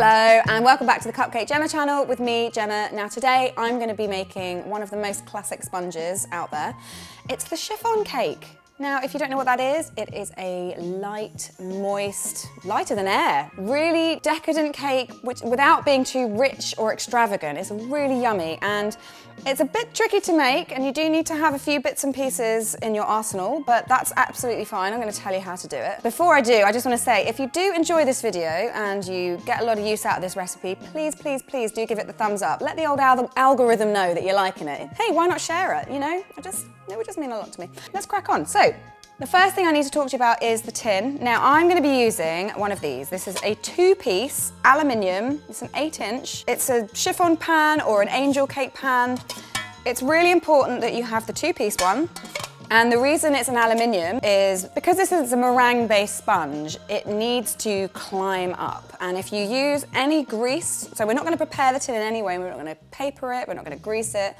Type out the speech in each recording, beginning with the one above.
Hello and welcome back to the Cupcake Jemma channel with me, Gemma. Now today I'm going to be making one of the most classic sponges out there. It's the chiffon cake. Now if you don't know what that is, it is a light, moist, lighter than air, really decadent cake which without being too rich or extravagant. It's really yummy and it's a bit tricky to make and you do need to have a few bits and pieces in your arsenal, but that's absolutely fine. I'm going to tell you how to do it. Before I do, I just want to say, if you do enjoy this video and you get a lot of use out of this recipe, please, please, please do give it the thumbs up. Let the old algorithm know that you're liking it. Hey, why not share it? You know, it would just mean a lot to me. Let's crack on. So, the first thing I need to talk to you about is the tin. Now I'm going to be using one of these. This is a 2-piece aluminium. It's an 8-inch. It's a chiffon pan or an angel cake pan. It's really important that you have the 2-piece one. And the reason it's an aluminium is because this is a meringue-based sponge, it needs to climb up. And if you use any grease, so we're not going to prepare the tin in any way, we're not going to paper it, we're not going to grease it.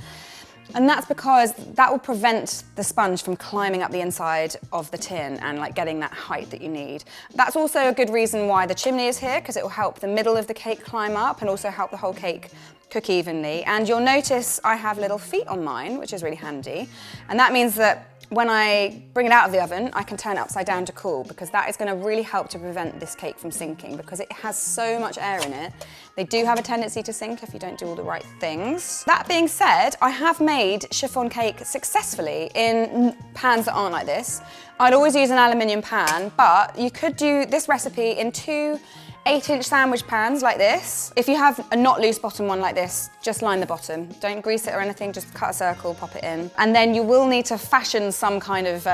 And that's because that will prevent the sponge from climbing up the inside of the tin and like getting that height that you need. That's also a good reason why the chimney is here, because it will help the middle of the cake climb up and also help the whole cake cook evenly. And you'll notice I have little feet on mine, which is really handy. And that means that when I bring it out of the oven, I can turn it upside down to cool, because that is going to really help to prevent this cake from sinking, because it has so much air in it. They do have a tendency to sink if you don't do all the right things. That being said, I have made chiffon cake successfully in pans that aren't like this. I'd always use an aluminium pan, but you could do this recipe in 2 8-inch sandwich pans like this. If you have a not loose bottom one like this, just line the bottom. Don't grease it or anything, just cut a circle, pop it in. And then you will need to fashion some kind of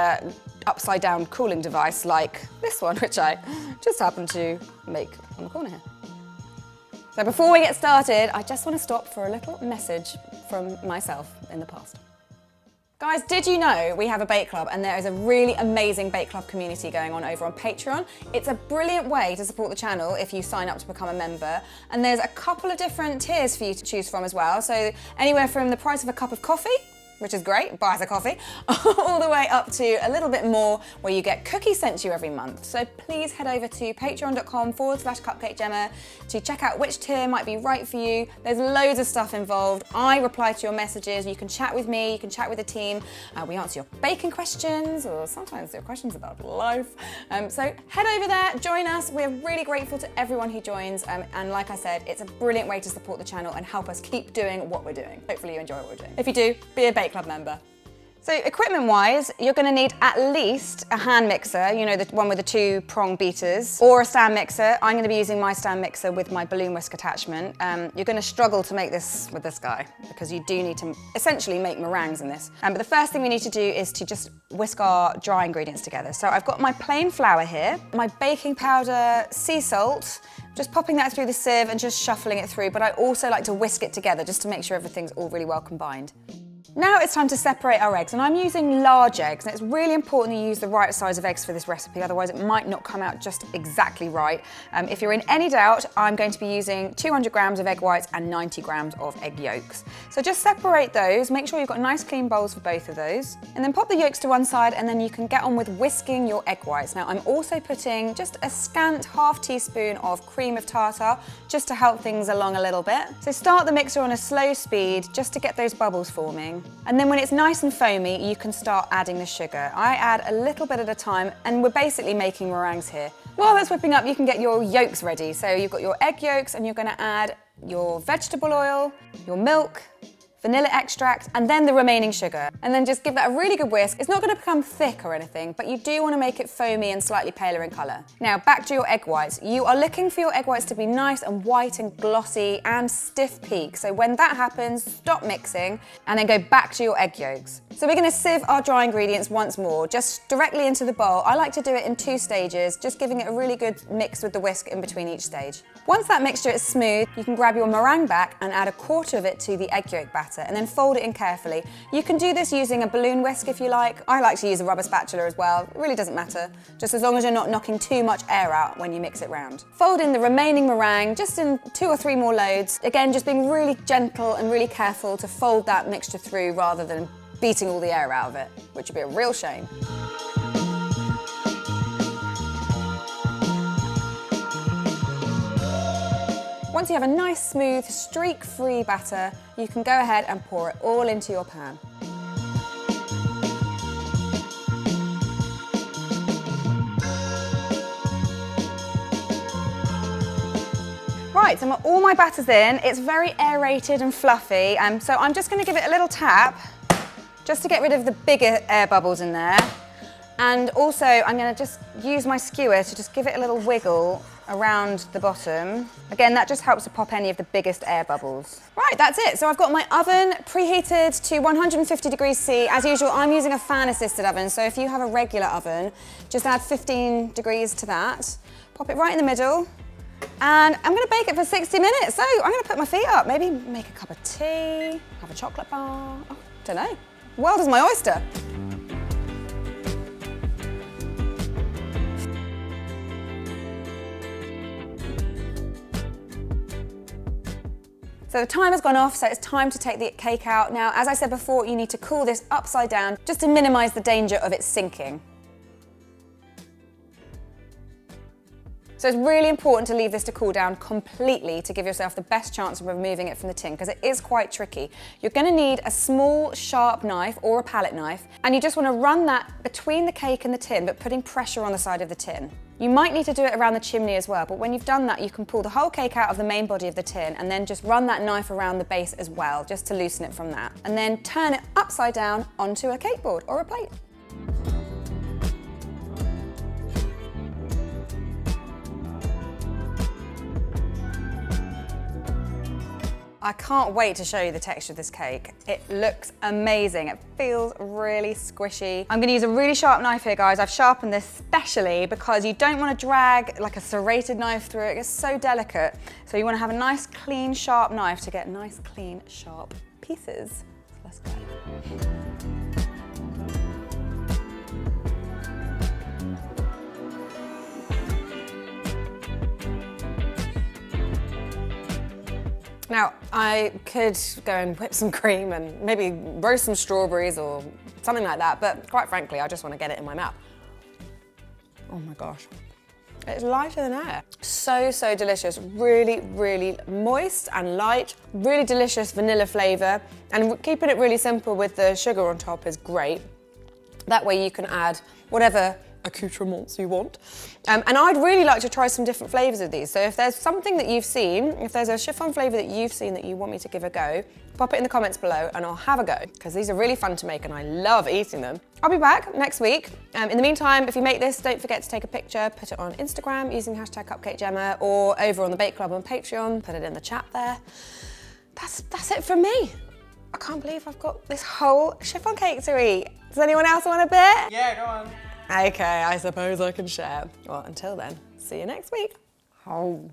upside down cooling device like this one, which I just happened to make on the corner here. So before we get started, I just want to stop for a little message from myself in the past. Guys, did you know we have a bake club and there is a really amazing bake club community going on over on Patreon? It's a brilliant way to support the channel if you sign up to become a member. And there's a couple of different tiers for you to choose from as well. So anywhere from the price of a cup of coffee, which is great, buy us a coffee, all the way up to a little bit more where you get cookies sent to you every month. So please head over to patreon.com/CupcakeJemma to check out which tier might be right for you. There's loads of stuff involved. I reply to your messages. You can chat with me, you can chat with the team. We answer your baking questions or sometimes your questions about life. So head over there, join us. We're really grateful to everyone who joins. And like I said, it's a brilliant way to support the channel and help us keep doing what we're doing. Hopefully you enjoy what we're doing. If you do, be a bake club member. So equipment-wise, you're going to need at least a hand mixer, you know, the one with the 2-prong beaters, or a stand mixer. I'm going to be using my stand mixer with my balloon whisk attachment. You're going to struggle to make this with this guy because you do need to essentially make meringues in this. But the first thing we need to do is to just whisk our dry ingredients together. So I've got my plain flour here, my baking powder, sea salt, just popping that through the sieve and just shuffling it through, but I also like to whisk it together just to make sure everything's all really well combined. Now it's time to separate our eggs, and I'm using large eggs, and it's really important you use the right size of eggs for this recipe, otherwise it might not come out just exactly right. If you're in any doubt, I'm going to be using 200 grams of egg whites and 90 grams of egg yolks. So just separate those, make sure you've got nice clean bowls for both of those, and then pop the yolks to one side, and then you can get on with whisking your egg whites. Now I'm also putting just a scant ½ teaspoon of cream of tartar, just to help things along a little bit. So start the mixer on a slow speed, just to get those bubbles forming. And then when it's nice and foamy, you can start adding the sugar. I add a little bit at a time, and we're basically making meringues here. While that's whipping up, you can get your yolks ready. So you've got your egg yolks, and you're going to add your vegetable oil, your milk, vanilla extract, and then the remaining sugar. And then just give that a really good whisk. It's not going to become thick or anything, but you do want to make it foamy and slightly paler in colour. Now back to your egg whites. You are looking for your egg whites to be nice and white and glossy and stiff peak. So when that happens, stop mixing and then go back to your egg yolks. So we're going to sieve our dry ingredients once more, just directly into the bowl. I like to do it in 2 stages, just giving it a really good mix with the whisk in between each stage. Once that mixture is smooth, you can grab your meringue back and add 1/4 of it to the egg yolk batter, and then fold it in carefully. You can do this using a balloon whisk if you like. I like to use a rubber spatula as well. It really doesn't matter, just as long as you're not knocking too much air out when you mix it round. Fold in the remaining meringue, just in 2 or 3 more loads. Again, just being really gentle and really careful to fold that mixture through rather than beating all the air out of it, which would be a real shame. once you have a nice, smooth, streak-free batter, you can go ahead and pour it all into your pan. Right, so all my batter's in. It's very aerated and fluffy, so I'm just going to give it a little tap just to get rid of the bigger air bubbles in there. And also, I'm going to just use my skewer to just give it a little wiggle around the bottom. Again, that just helps to pop any of the biggest air bubbles. Right, that's it. So I've got my oven preheated to 150 degrees C. As usual, I'm using a fan-assisted oven, so if you have a regular oven, just add 15 degrees to that. Pop it right in the middle. And I'm going to bake it for 60 minutes. So I'm going to put my feet up, maybe make a cup of tea, have a chocolate bar. Oh, don't know. World is my oyster. So the timer's gone off, so it's time to take the cake out. Now, as I said before, you need to cool this upside down just to minimize the danger of it sinking. So it's really important to leave this to cool down completely to give yourself the best chance of removing it from the tin, because it is quite tricky. You're going to need a small sharp knife or a palette knife, and you just want to run that between the cake and the tin, but putting pressure on the side of the tin. You might need to do it around the chimney as well, but when you've done that, you can pull the whole cake out of the main body of the tin and then just run that knife around the base as well, just to loosen it from that. And then turn it upside down onto a cake board or a plate. I can't wait to show you the texture of this cake. It looks amazing. It feels really squishy. I'm gonna use a really sharp knife here, guys. I've sharpened this specially because you don't want to drag like a serrated knife through it. It gets so delicate. So you want to have a nice, clean, sharp knife to get nice, clean, sharp pieces. So let's go. Now, I could go and whip some cream and maybe roast some strawberries or something like that, but quite frankly, I just want to get it in my mouth. Oh my gosh. It's lighter than air. So, so delicious. Really, really moist and light. Really delicious vanilla flavour. And keeping it really simple with the sugar on top is great. That way you can add whatever accoutrements you want. And I'd really like to try some different flavours of these. So if there's something that you've seen, if there's a chiffon flavour that you've seen that you want me to give a go, pop it in the comments below and I'll have a go, because these are really fun to make and I love eating them. I'll be back next week. In the meantime, if you make this, don't forget to take a picture, put it on Instagram using hashtag Cupcake Jemma, or over on the Bake Club on Patreon, put it in the chat there. That's it from me. I can't believe I've got this whole chiffon cake to eat. Does anyone else want a bit? Yeah, go on. Okay, I suppose I can share. Well, until then, see you next week. Oh,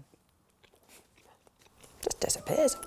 just disappears.